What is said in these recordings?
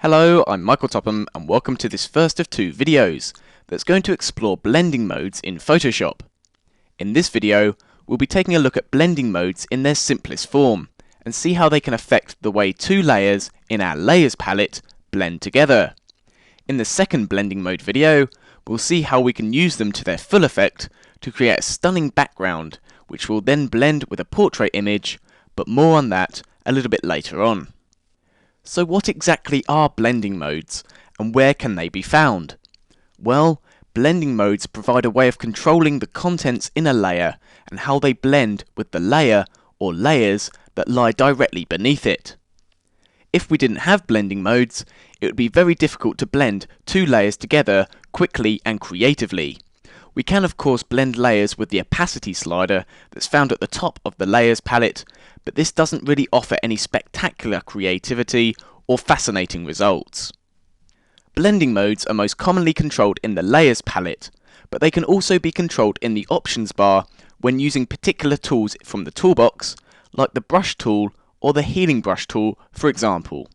Hello, I'm Michael Topham and welcome to this first of two videos that's going to explore blending modes in Photoshop. In this video, we'll be taking a look at blending modes in their simplest form and see how they can affect the way two layers in our layers palette blend together. In the second blending mode video, we'll see how we can use them to their full effect to create a stunning background which will then blend with a portrait image, but more on that a little bit later on. So what exactly are blending modes and where can they be found? Well, blending modes provide a way of controlling the contents in a layer and how they blend with the layer or layers that lie directly beneath it. If we didn't have blending modes, it would be very difficult to blend two layers together quickly and creatively. We can of course blend layers with the opacity slider that's found at the top of the layers palette, but this doesn't really offer any spectacular creativity or fascinating results. Blending modes are most commonly controlled in the layers palette, but they can also be controlled in the options bar when using particular tools from the toolbox, like the brush tool or the healing brush tool, for example.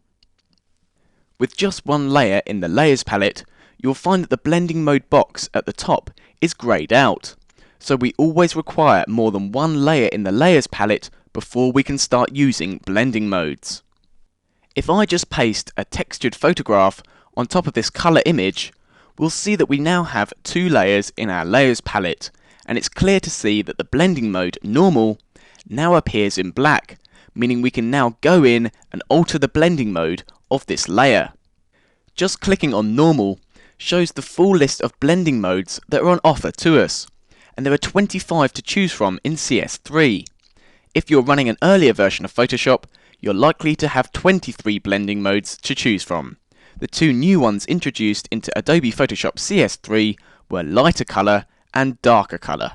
With just one layer in the layers palette, you'll find that the blending mode box at the top is greyed out, so we always require more than one layer in the layers palette before we can start using blending modes. If I just paste a textured photograph on top of this colour image, we'll see that we now have two layers in our layers palette, and it's clear to see that the blending mode normal now appears in black, meaning we can now go in and alter the blending mode of this layer. Just clicking on normal shows the full list of blending modes that are on offer to us, and there are 25 to choose from in CS3. If you're running an earlier version of Photoshop, you're likely to have 23 blending modes to choose from. The two new ones introduced into Adobe Photoshop CS3 were lighter colour and darker colour.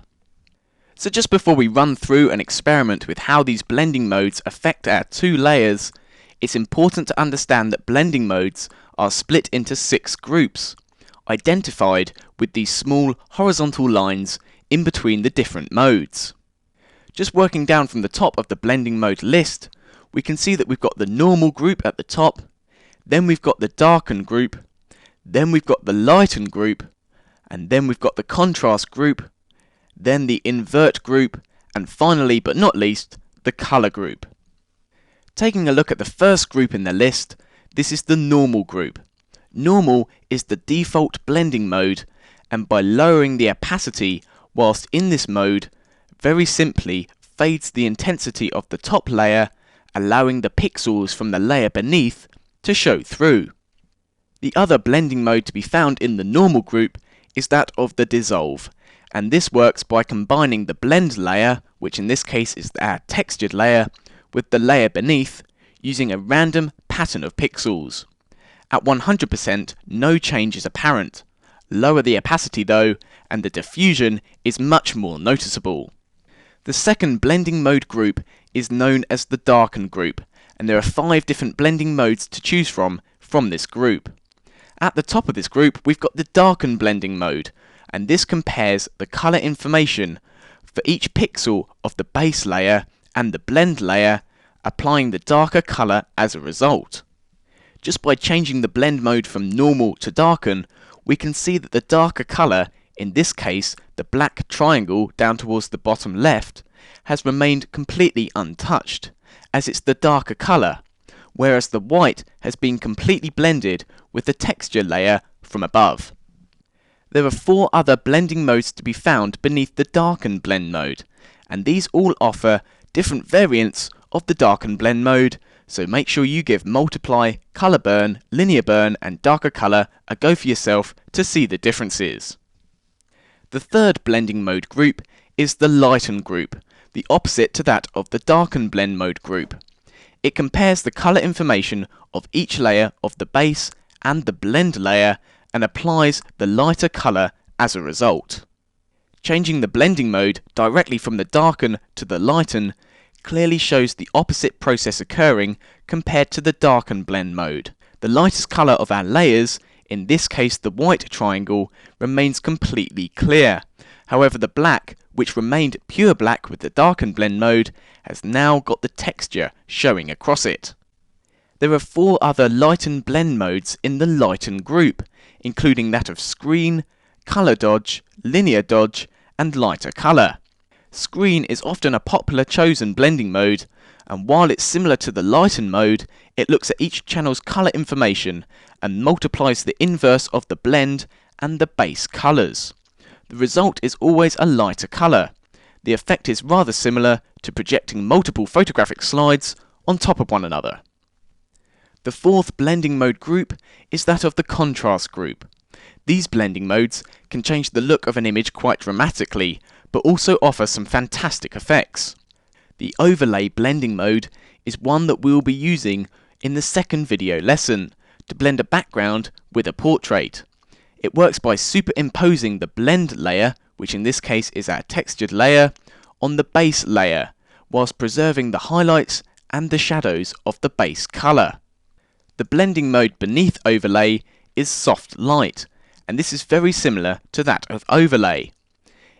So just before we run through and experiment with how these blending modes affect our two layers, it's important to understand that blending modes are split into 6 groups, identified with these small horizontal lines in between the different modes. Just working down from the top of the blending mode list, we can see that we've got the normal group at the top, then we've got the darken group, then we've got the lighten group, and then we've got the contrast group, then the invert group, and finally but not least, the colour group. Taking a look at the first group in the list, this is the normal group. Normal is the default blending mode, and by lowering the opacity whilst in this mode, very simply fades the intensity of the top layer, allowing the pixels from the layer beneath to show through. The other blending mode to be found in the normal group is that of the dissolve, and this works by combining the blend layer, which in this case is our textured layer, with the layer beneath using a random pattern of pixels. At 100%, no change is apparent. Lower the opacity though, and the diffusion is much more noticeable. The second blending mode group is known as the darken group, and there are 5 different blending modes to choose from this group. At the top of this group, we've got the darken blending mode, and this compares the colour information for each pixel of the base layer and the blend layer, applying the darker colour as a result. Just by changing the blend mode from normal to darken, we can see that the darker colour, in this case the black triangle down towards the bottom left, has remained completely untouched, as it's the darker colour, whereas the white has been completely blended with the texture layer from above. There are 4 other blending modes to be found beneath the darken blend mode, and these all offer different variants of the darken blend mode, so make sure you give multiply, colour burn, linear burn and darker colour a go for yourself to see the differences. The third blending mode group is the lighten group, the opposite to that of the darken blend mode group. It compares the colour information of each layer of the base and the blend layer and applies the lighter colour as a result. Changing the blending mode directly from the darken to the lighten clearly shows the opposite process occurring compared to the darken blend mode. The lightest colour of our layers, in this case the white triangle, remains completely clear. However, the black, which remained pure black with the darken blend mode, has now got the texture showing across it. There are 4 other lighten blend modes in the lighten group, including that of screen, colour dodge, linear dodge, and lighter colour. Screen is often a popular chosen blending mode, and while it's similar to the lighten mode, it looks at each channel's colour information and multiplies the inverse of the blend and the base colours. The result is always a lighter colour. The effect is rather similar to projecting multiple photographic slides on top of one another. The 4th blending mode group is that of the contrast group. These blending modes can change the look of an image quite dramatically, but also offer some fantastic effects. The overlay blending mode is one that we will be using in the second video lesson to blend a background with a portrait. It works by superimposing the blend layer, which in this case is our textured layer, on the base layer, whilst preserving the highlights and the shadows of the base colour. The blending mode beneath overlay is soft light, and this is very similar to that of overlay.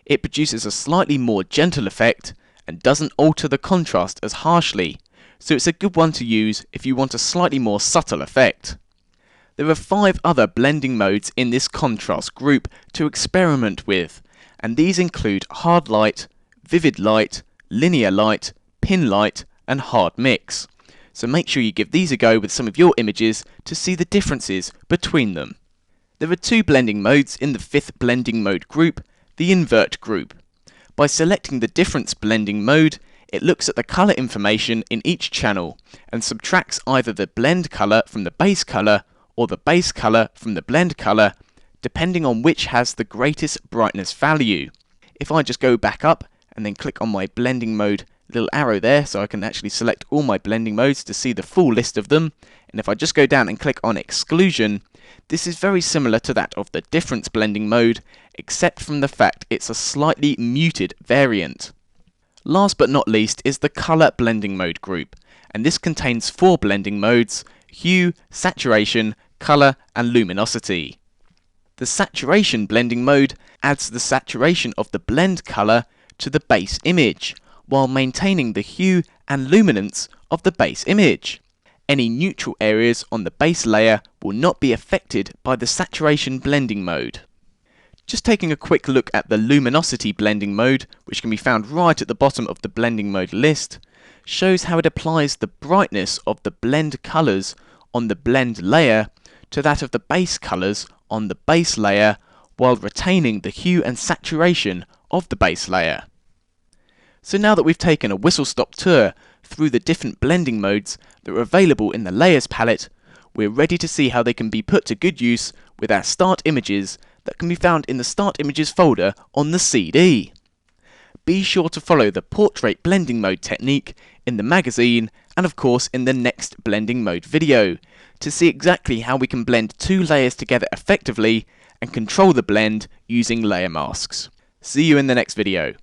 It produces a slightly more gentle effect and doesn't alter the contrast as harshly, so it's a good one to use if you want a slightly more subtle effect. There are 5 other blending modes in this contrast group to experiment with, and these include hard light, vivid light, linear light, pin light, and hard mix. So make sure you give these a go with some of your images to see the differences between them. There are 2 blending modes in the 5th blending mode group, the invert group. By selecting the difference blending mode, it looks at the colour information in each channel and subtracts either the blend colour from the base colour or the base colour from the blend colour, depending on which has the greatest brightness value. If I just go back up and then click on my blending mode little arrow there, so I can actually select all my blending modes to see the full list of them, and if I just go down and click on exclusion, this is very similar to that of the difference blending mode, except from the fact it's a slightly muted variant. Last but not least is the colour blending mode group, and this contains 4 blending modes: hue, saturation, colour, and luminosity. The saturation blending mode adds the saturation of the blend colour to the base image, while maintaining the hue and luminance of the base image. Any neutral areas on the base layer will not be affected by the saturation blending mode. Just taking a quick look at the luminosity blending mode, which can be found right at the bottom of the blending mode list, shows how it applies the brightness of the blend colours on the blend layer to that of the base colours on the base layer, while retaining the hue and saturation of the base layer. So now that we've taken a whistle-stop tour through the different blending modes that are available in the Layers palette, we're ready to see how they can be put to good use with our start images that can be found in the Start Images folder on the CD. Be sure to follow the Portrait Blending Mode technique in the magazine and of course in the next blending mode video to see exactly how we can blend 2 layers together effectively and control the blend using layer masks. See you in the next video.